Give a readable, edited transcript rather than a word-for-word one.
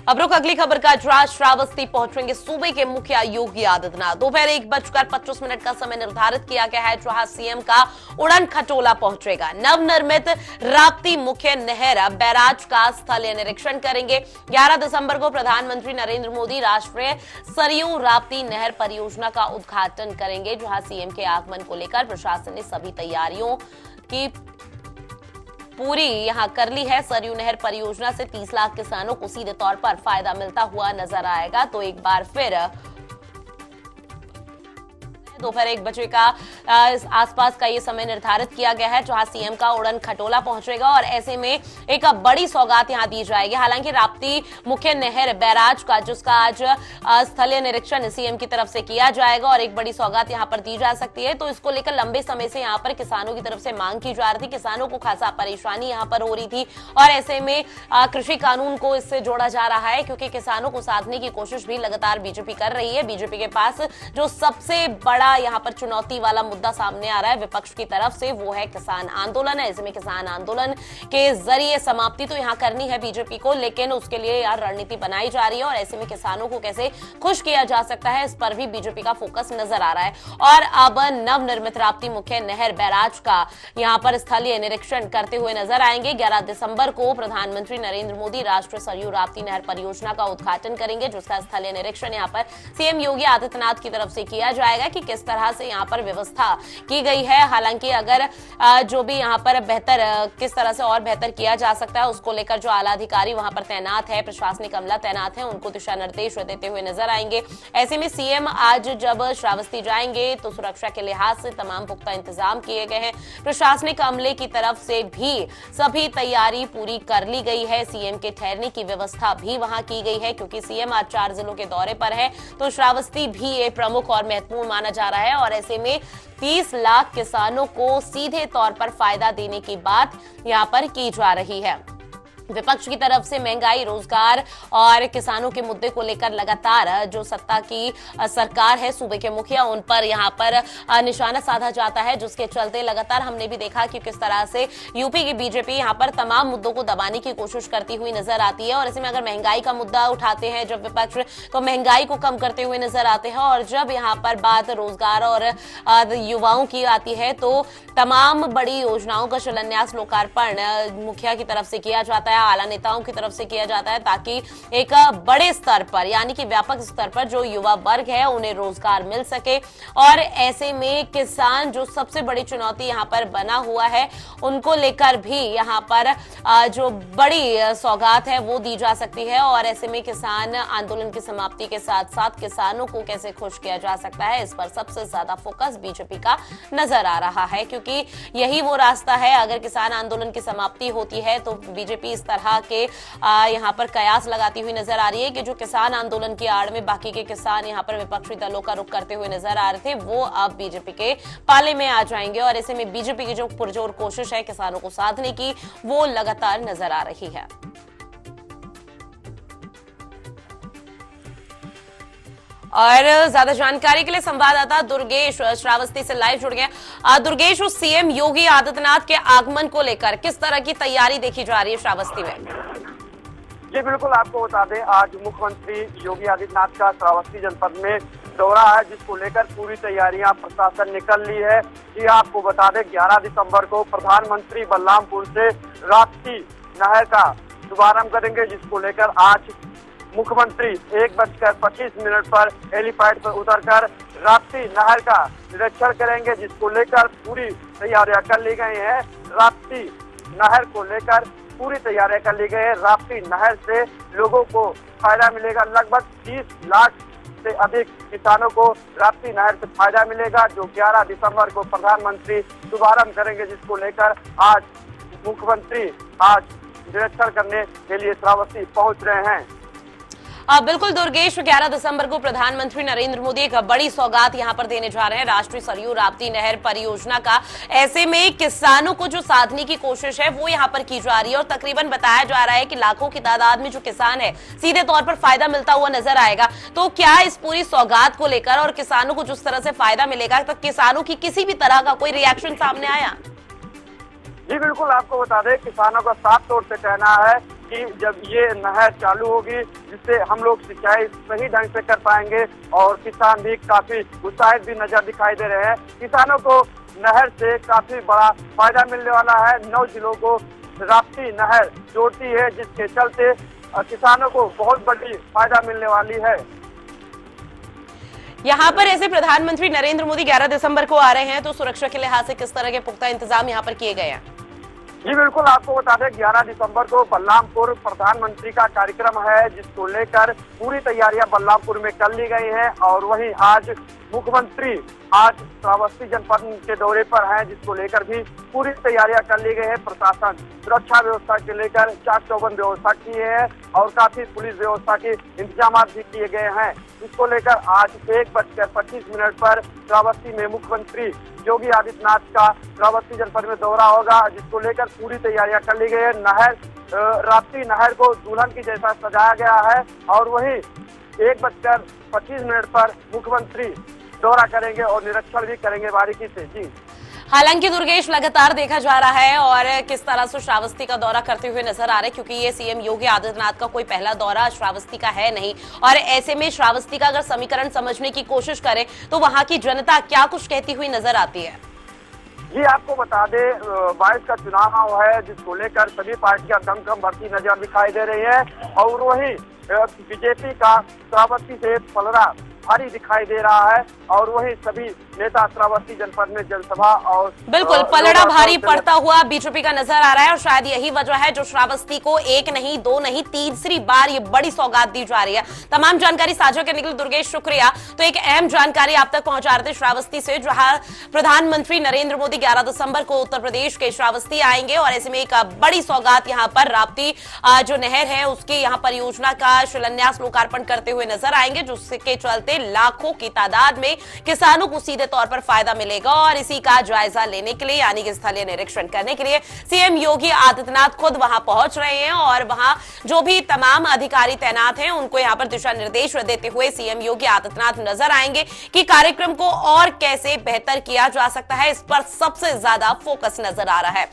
अब रुक अगली खबर का। आज श्रावस्ती पहुंचेंगे सूबे के मुखिया योगी आदित्यनाथ। दोपहर 1:25 का समय निर्धारित किया गया है, जहां सीएम का उड़न खटोला पहुंचेगा। नवनिर्मित राप्ती मुख्य नहर बैराज का स्थलीय निरीक्षण करेंगे। 11 दिसंबर को प्रधानमंत्री नरेंद्र मोदी राष्ट्रीय सरयू राप्ती नहर परियोजना का उद्घाटन करेंगे, जहां सीएम के आगमन को लेकर प्रशासन ने सभी तैयारियों की पूरी यहां कर ली है। सरयू नहर परियोजना से 30 लाख किसानों को सीधे तौर पर फायदा मिलता हुआ नजर आएगा। तो एक बार फिर दोपहर 1 बजे का आसपास का ये समय निर्धारित किया गया है, जहां सीएम का उड़न खटोला पहुंचेगा और ऐसे में एक बड़ी सौगात यहां दी जाएगी। हालांकि राप्ती मुख्य नहर बैराज का जिसका आज स्थलीय निरीक्षण सीएम की तरफ से किया जाएगा और एक बड़ी सौगात यहां पर दी जा सकती है। तो इसको लेकर लंबे समय से यहां पर किसानों की तरफ से मांग की जा रही थी। किसानों को खासा परेशानी यहां पर हो रही थी और ऐसे में कृषि कानून को इससे जोड़ा जा रहा है, क्योंकि किसानों को साधने की कोशिश भी लगातार बीजेपी कर रही है। बीजेपी के पास जो सबसे बड़ा यहां पर चुनौती वाला मुद्दा सामने आ रहा है विपक्ष की तरफ से, वो है किसान आंदोलन है। इसमें किसान आंदोलन के जरिए समाप्ति तो यहां करनी है बीजेपी को, लेकिन उसके लिए यार रणनीति बनाई जा रही है और ऐसे में किसानों को कैसे खुश किया जा सकता है, इस पर भी बीजेपी का फोकस नजर आ रहा है। और अब नवनिर्मित राप्ती मुख्य नहर बैराज का यहां पर स्थलीय निरीक्षण करते हुए नजर आएंगे। 11 दिसंबर को प्रधानमंत्री नरेंद्र मोदी राष्ट्रीय सरयू राप्ती नहर परियोजना का उद्घाटन करेंगे, जिसका स्थलीय निरीक्षण यहां पर सीएम योगी आदित्यनाथ की तरफ से किया जाएगा कि किस तरह से यहां पर व्यवस्था की गई है। हालांकि अगर जो भी यहां पर बेहतर किस तरह से और बेहतर किया जा सकता है, उसको लेकर जो आला अधिकारी वहां पर तैनात है, प्रशासनिक अमला तैनात है, उनको दिशा निर्देश देते हुए नजर आएंगे। ऐसे में सीएम आज जब श्रावस्ती जाएंगे तो सुरक्षा के लिहाज से तमाम पुख्ता इंतजाम किए गए हैं। प्रशासनिक अमले की तरफ से भी सभी तैयारी पूरी कर ली गई है। सीएम के ठहरने की व्यवस्था भी वहां की गई है, क्योंकि सीएम आज 4 जिलों के दौरे पर है, तो श्रावस्ती भी एक प्रमुख और महत्वपूर्ण माना जा रहा है। और ऐसे में 30 लाख किसानों को सीधे तौर पर फायदा देने की बात यहां पर की जा रही है। विपक्ष की तरफ से महंगाई, रोजगार और किसानों के मुद्दे को लेकर लगातार जो सत्ता की सरकार है, सूबे के मुखिया, उन पर यहां पर निशाना साधा जाता है, जिसके चलते लगातार हमने भी देखा कि किस तरह से यूपी की बीजेपी यहां पर तमाम मुद्दों को दबाने की कोशिश करती हुई नजर आती है। और इसमें अगर महंगाई का मुद्दा उठाते हैं जब विपक्ष, तो महंगाई को कम करते हुए नजर आते हैं, और जब यहां पर बात रोजगार और युवाओं की आती है तो तमाम बड़ी योजनाओं का शिलान्यास, लोकार्पण मुखिया की तरफ से किया जाता है, आला नेताओं की तरफ से किया जाता है, ताकि एक बड़े स्तर पर यानी कि व्यापक स्तर पर जो युवा वर्ग है उन्हें रोजगार मिल सके। और ऐसे में किसान जो सबसे बड़ी चुनौती यहां पर बना हुआ है, उनको लेकर भी यहां पर जो बड़ी सौगात है वो दी जा सकती है। और ऐसे में किसान आंदोलन की समाप्ति के साथ साथ किसानों को कैसे खुश किया जा सकता है, इस पर सबसे ज्यादा फोकस बीजेपी का नजर आ रहा है, क्योंकि यही वो रास्ता है। अगर किसान आंदोलन की समाप्ति होती है तो बीजेपी इस तरह के यहां पर कयास लगाती हुई नजर आ रही है कि जो किसान आंदोलन की आड़ में बाकी के किसान यहां पर विपक्षी दलों का रुख करते हुए नजर आ रहे थे, वो अब बीजेपी के पाले में आ जाएंगे। और ऐसे में बीजेपी की जो पुरजोर कोशिश है किसानों को साधने की, वो लगातार नजर आ रही है। और ज्यादा जानकारी के लिए संवाददाता दुर्गेश श्रावस्ती से लाइव जुड़ गए। दुर्गेश, सीएम योगी आदित्यनाथ के आगमन को लेकर किस तरह की तैयारी देखी जा रही है श्रावस्ती में? जी बिल्कुल, आपको बता दें आज मुख्यमंत्री योगी आदित्यनाथ का श्रावस्ती जनपद में दौरा है, जिसको लेकर पूरी तैयारियां प्रशासन ने कर ली है। जी आपको बता दें 11 दिसंबर को प्रधानमंत्री बलरामपुर से राप्ती नहर का शुभारंभ करेंगे, जिसको लेकर आज मुख्यमंत्री 1:25 पर हेलीपैड पर उतरकर राप्ती नहर का निरीक्षण करेंगे, जिसको लेकर पूरी तैयारियां कर ली गई हैं। राप्ती नहर को लेकर पूरी तैयारियां कर ली गई है। राप्ती नहर से लोगों को फायदा मिलेगा। लगभग 30 लाख से अधिक किसानों को राप्ती नहर से फायदा मिलेगा, जो 11 दिसंबर को प्रधानमंत्री शुभारंभ करेंगे, जिसको लेकर आज मुख्यमंत्री आज निरीक्षण करने के लिए श्रावस्ती पहुंच रहे हैं। बिल्कुल दुर्गेश, 11 दिसंबर को प्रधानमंत्री नरेंद्र मोदी एक बड़ी सौगात यहां पर देने जा रहे हैं राष्ट्रीय सरयू राप्ती नहर परियोजना का। ऐसे में किसानों को जो साधने की कोशिश है वो यहां पर की जा रही है, और तकरीबन बताया जा रहा है कि लाखों की तादाद में जो किसान है सीधे तौर पर फायदा मिलता हुआ नजर आएगा। तो क्या इस पूरी सौगात को लेकर और किसानों को जिस तरह से फायदा मिलेगा, तो किसानों की किसी भी तरह का कोई रिएक्शन सामने आया? जी बिल्कुल, आपको बता दें किसानों का साफ तौर से कहना है कि जब ये नहर चालू होगी जिससे हम लोग सिंचाई सही ढंग से कर पाएंगे और किसान भी काफी उत्साहित भी नजर दिखाई दे रहे हैं। किसानों को नहर से काफी बड़ा फायदा मिलने वाला है। 9 जिलों को राप्ती नहर जोड़ती है, जिसके चलते किसानों को बहुत बड़ी फायदा मिलने वाली है। यहाँ पर ऐसे प्रधानमंत्री नरेंद्र मोदी 11 दिसंबर को आ रहे हैं, तो सुरक्षा के लिहाज से किस तरह के पुख्ता इंतजाम यहाँ पर किए गए हैं? जी बिल्कुल, आपको बता दें 11 दिसंबर को बलरामपुर प्रधानमंत्री का कार्यक्रम है, जिसको लेकर पूरी तैयारियां बलरामपुर में कर ली गई हैं। और वहीं आज मुख्यमंत्री आज श्रावस्ती जनपद के दौरे पर हैं, जिसको लेकर भी पूरी तैयारियां कर ली गई है। प्रशासन सुरक्षा व्यवस्था के लेकर चाक चौबंद व्यवस्था की है और काफी पुलिस व्यवस्था के इंतजाम भी किए गए हैं। इसको लेकर आज 1:25 पर श्रावस्ती में मुख्यमंत्री योगी आदित्यनाथ का श्रावस्ती जनपद में दौरा होगा, जिसको लेकर पूरी तैयारियां कर ली गई है। नहर राप्ती नहर को दुल्हन की जैसा सजाया गया है और वहीं 1:25 पर मुख्यमंत्री दौरा करेंगे और निरीक्षण भी करेंगे बारीकी से। जी हालांकि दुर्गेश लगातार देखा जा रहा है और किस तरह से श्रावस्ती का दौरा करते हुए नजर आ रहे हैं, क्योंकि ये सीएम योगी आदित्यनाथ का कोई पहला दौरा श्रावस्ती का है नहीं। और ऐसे में श्रावस्ती का अगर समीकरण समझने की कोशिश करें तो वहां की जनता क्या कुछ कहती हुई नजर आती है? जी आपको बता दें 22 का चुनाव है, जिसको लेकर सभी पार्टियां दमखम भरती नजर दिखाई दे रही है। और वहीं बीजेपी का श्रावस्ती से पलड़ा भारी दिखाई दे रहा है और वही सभी नेता श्रावस्ती जनपद में जनसभा और बिल्कुल पलड़ा भारी पड़ता हुआ बीजेपी का नजर आ रहा है। और शायद यही वजह है जो श्रावस्ती को 1 नहीं 2 नहीं तीसरी बार ये बड़ी सौगात दी जा रही है। तमाम जानकारी साझा करने के लिए दुर्गेश शुक्रिया। तो एक अहम जानकारी आप तक पहुंचा रहे थे श्रावस्ती से, जहां प्रधानमंत्री नरेंद्र मोदी 11 दिसंबर को उत्तर प्रदेश के श्रावस्ती आएंगे और ऐसे में एक बड़ी सौगात यहाँ पर राप्ती जो नहर है उसकी यहाँ परियोजना का शिलान्यास लोकार्पण करते हुए नजर आएंगे, जिसके चलते लाखों की तादाद में किसानों को सीधे तौर पर फायदा मिलेगा। और इसी का जायजा लेने के लिए यानी कि स्थलीय निरीक्षण करने के लिए सीएम योगी आदित्यनाथ खुद वहां पहुंच रहे हैं और वहां जो भी तमाम अधिकारी तैनात हैं उनको यहां पर दिशा निर्देश देते हुए सीएम योगी आदित्यनाथ नजर आएंगे कि कार्यक्रम को और कैसे बेहतर किया जा सकता है। इस पर सबसे ज्यादा फोकस नजर आ रहा है।